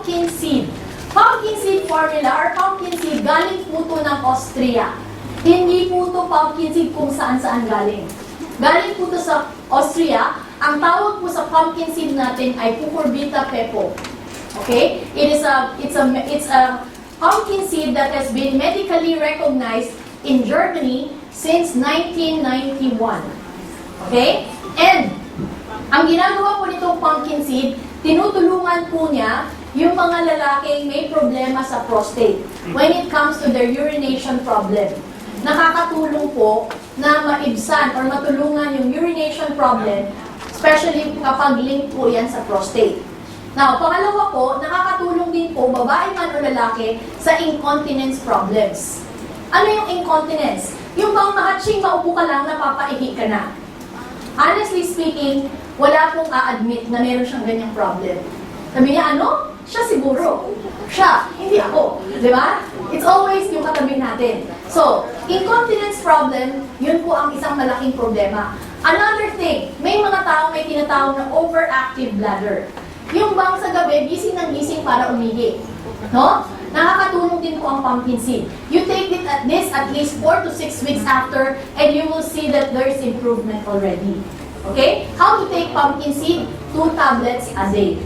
pumpkin seed. Pumpkin seed formula or pumpkin seed galing po to ng Austria. Hindi po to pumpkin seed kung saan-saan galing. Galing po to sa Austria. Ang tawag po sa pumpkin seed natin ay Cucurbita pepo. Okay? It's a pumpkin seed that has been medically recognized in Germany since 1991. Okay? And ang ginagawa po nitong pumpkin seed, tinutulungan po niya yung mga lalaking may problema sa prostate when it comes to their urination problem. Nakakatulong po na maibsan or matulungan yung urination problem, especially kapag link po yan sa prostate. Now, pangalawa po, nakakatulong din po, babae man o lalaki, sa incontinence problems. Ano yung incontinence? Yung bang mahatsing maupo ka lang, napapaihi ka na. Honestly speaking, wala pong a-admit na meron siyang ganyang problem. Sabi niya, ano? Siya siguro. Siya, hindi ako. Di ba? It's always yung katabi natin. So, incontinence problem, yun po ang isang malaking problema. Another thing, may mga tao may tinatawag na overactive bladder. Yung bang sa gabi, gising ng gising para umihi. No? Nakakatulong din po ang pumpkin seed. You take this at least 4 to 6 weeks after and you will see that there is improvement already. Okay? How to take pumpkin seed? 2 tablets a day.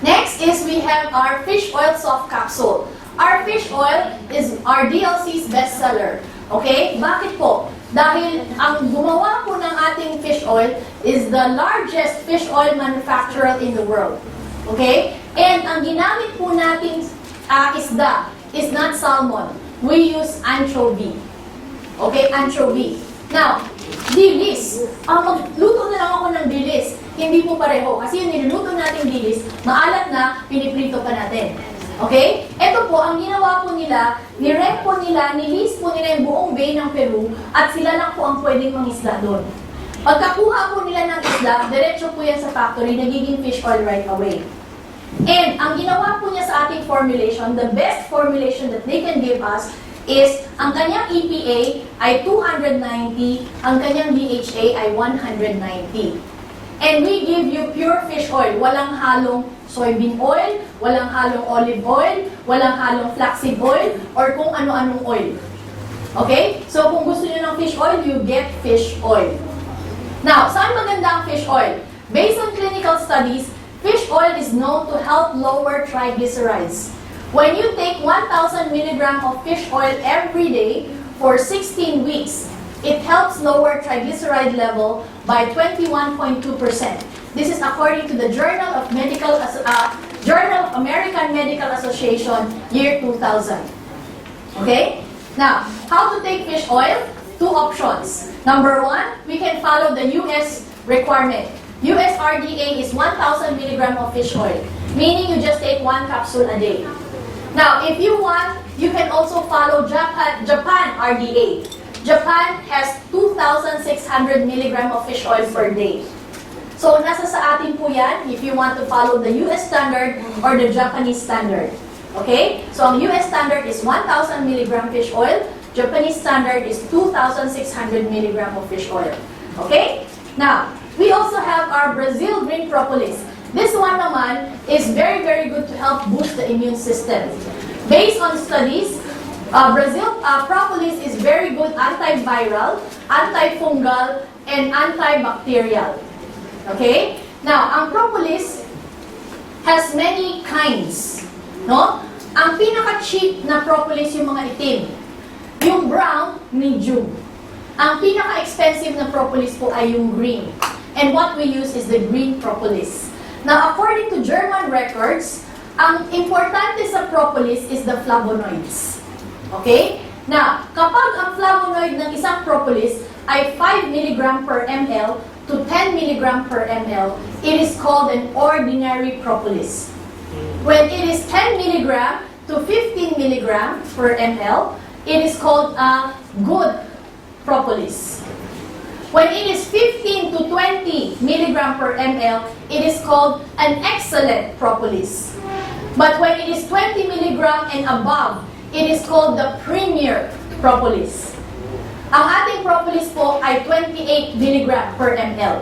Next is we have our fish oil soft capsule. Our fish oil is our DLC's bestseller. Okay? Bakit po? Dahil ang gumawa po ng ating fish oil is the largest fish oil manufacturer in the world. Okay? And ang ginamit po nating isda is not salmon. We use anchovy. Okay? Anchovy. Now, dilis. Magluto na lang ako ng dilis. Hindi po pareho. Kasi yung niluluto nating dilis, maalat na, piniprito pa natin. Okay? Ito po, ang ginawa po nila, ni-rep po nila, nilis po nila yung buong bay ng Peru, at sila lang po ang pwedeng mangisda doon. Pagkakuha po nila ng isda, diretso po yan sa factory, nagiging fish oil right away. And ang ginawa po niya sa ating formulation, the best formulation that they can give us is ang kanyang EPA ay 290, ang kanyang DHA ay 190. And we give you pure fish oil, walang halong soybean oil, walang halong olive oil, walang halong flaxseed oil, or kung ano-anong oil. Okay? So kung gusto niyo ng fish oil, you get fish oil. Now, saan maganda ang fish oil? Based on clinical studies, fish oil is known to help lower triglycerides. When you take 1,000 mg of fish oil every day for 16 weeks, it helps lower triglyceride level by 21.2%. This is according to the Journal of American Medical Association, year 2000. Okay? Now, how to take fish oil? 2 options. Number 1, we can follow the US requirement. US RDA is 1,000 mg of fish oil, meaning you just take 1 capsule a day. Now, if you want, you can also follow Japan RDA. Japan has 2,600 mg of fish oil per day. So, nasa sa atin po yan if you want to follow the US standard or the Japanese standard. Okay? So, ang US standard is 1,000 mg fish oil. Japanese standard is 2,600 mg of fish oil. Okay? Now, we also have our Brazil green propolis. This one naman is very, very good to help boost the immune system. Based on studies, Brazil propolis is very good antiviral, antifungal, and antibacterial. Okay? Now, ang propolis has many kinds. No? Ang pinaka-cheap na propolis yung mga itim. Yung brown, medium. Ang pinaka-expensive na propolis po ay yung green. And what we use is the green propolis. Now, according to German records, ang importante sa propolis is the flavonoids. Okay? Now, kapag ang flavonoid ng isang propolis ay 5 mg per ml to 10 mg per ml, it is called an ordinary propolis. When it is 10 mg to 15 mg per ml, it is called a good propolis. When it is 15 to 20 mg per ml, it is called an excellent propolis. But when it is 20 mg and above, it is called the premier propolis. Ang ating propolis po ay 28 mg per ml.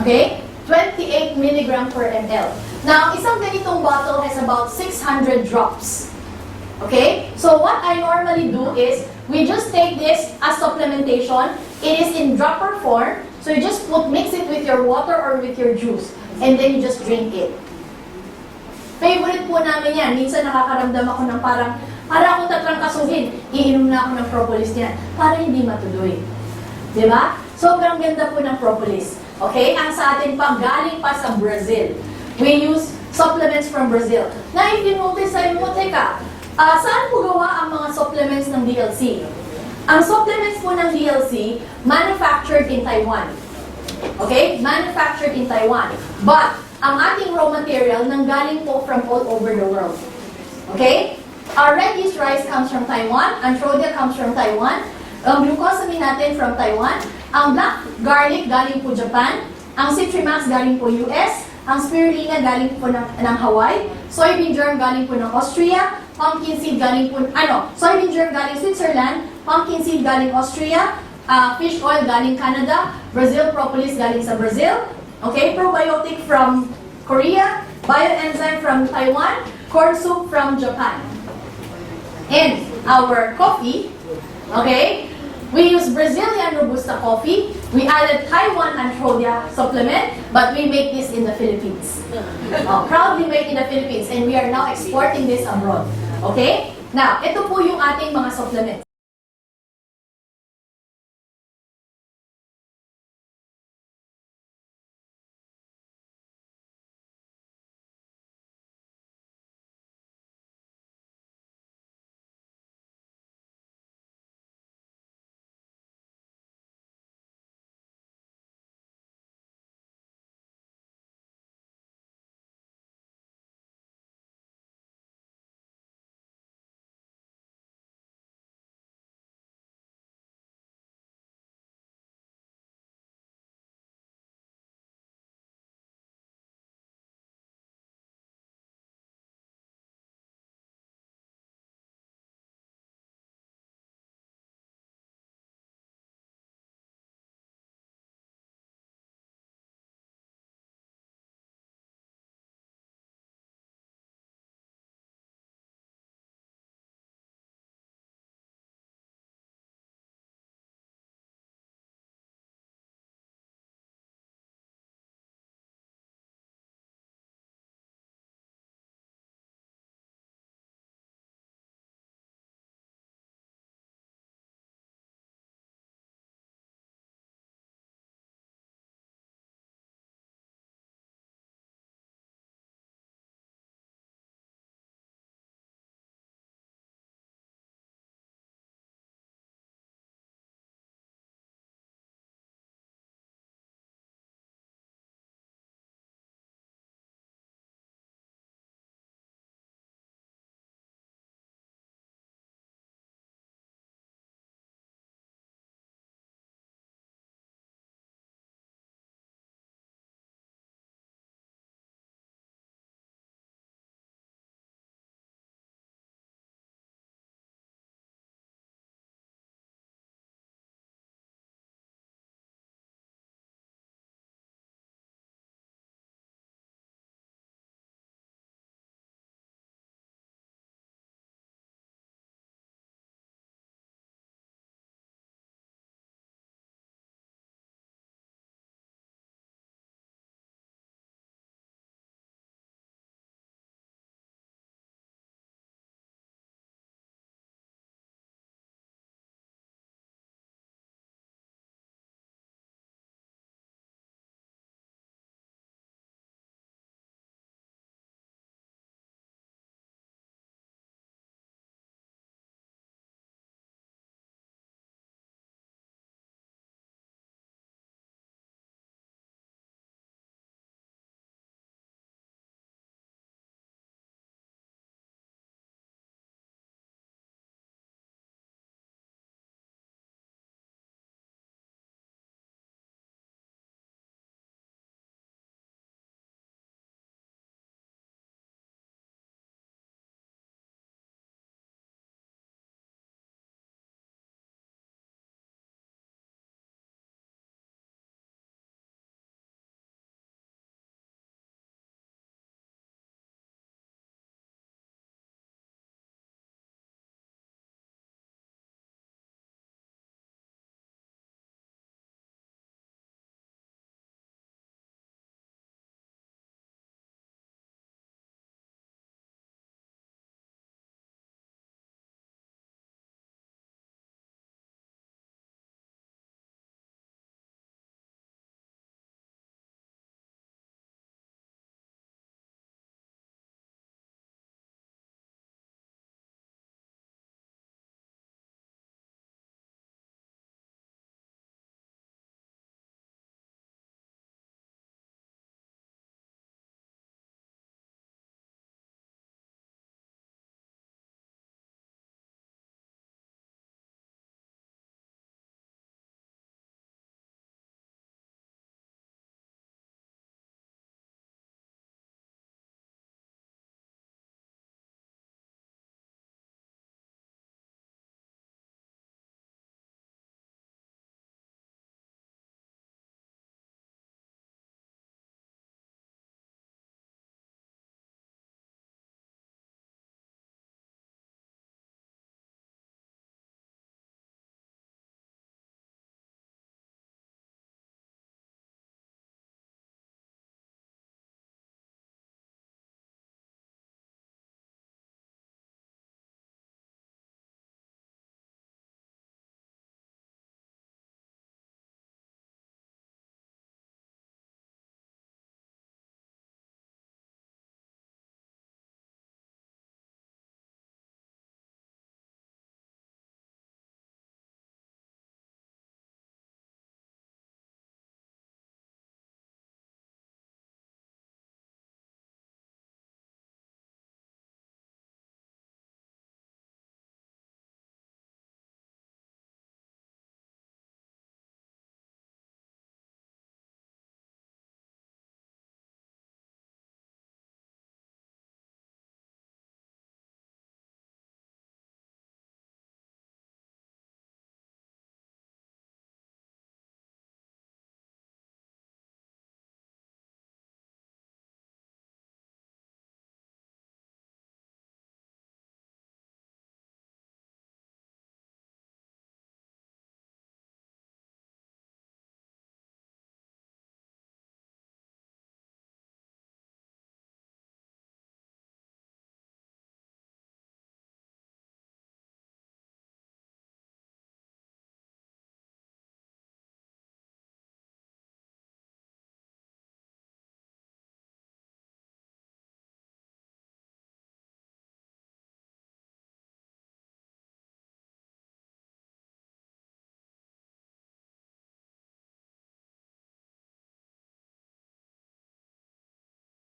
Okay? 28 milligram per ml. Now, isang ganitong bottle has about 600 drops. Okay? So what I normally do is, we just take this as supplementation. It is in dropper form. So you just mix it with your water or with your juice. And then you just drink it. Favorite po namin yan. Minsan nakakaramdam ako ng para akong tatrangkasuhin. Iinom na ako ng propolis niyan. Para hindi matuloy. Diba? Sobrang ganda po ng propolis. Okay? Ang sa atin pa, galing pa sa Brazil. We use supplements from Brazil. Na if you notice, sabi mo, teka, saan po gawa ang mga supplements ng DLC? Ang supplements po ng DLC, manufactured in Taiwan. Okay? Manufactured in Taiwan. But, ang ating raw material nanggaling po from all over the world. Okay? Our red yeast rice comes from Taiwan. Antrodia comes from Taiwan. Ang glucosamine natin from Taiwan. Ang black garlic galing po Japan. Ang Citrimax galing po US. Ang spirulina galing po ng Hawaii. Soybean germ galing po ng Austria. Pumpkin seed galing po, soybean germ galing Switzerland. Pumpkin seed galing Austria. Fish oil galing Canada. Brazil propolis galing sa Brazil. Okay, probiotic from Korea. Bioenzyme from Taiwan. Corn soup from Japan. And our coffee, okay, we use Brazilian Robusta coffee. We added Taiwan Antrodia supplement, but we make this in the Philippines. Proudly made in the Philippines, and we are now exporting this abroad. Okay? Now, ito po yung ating mga supplements.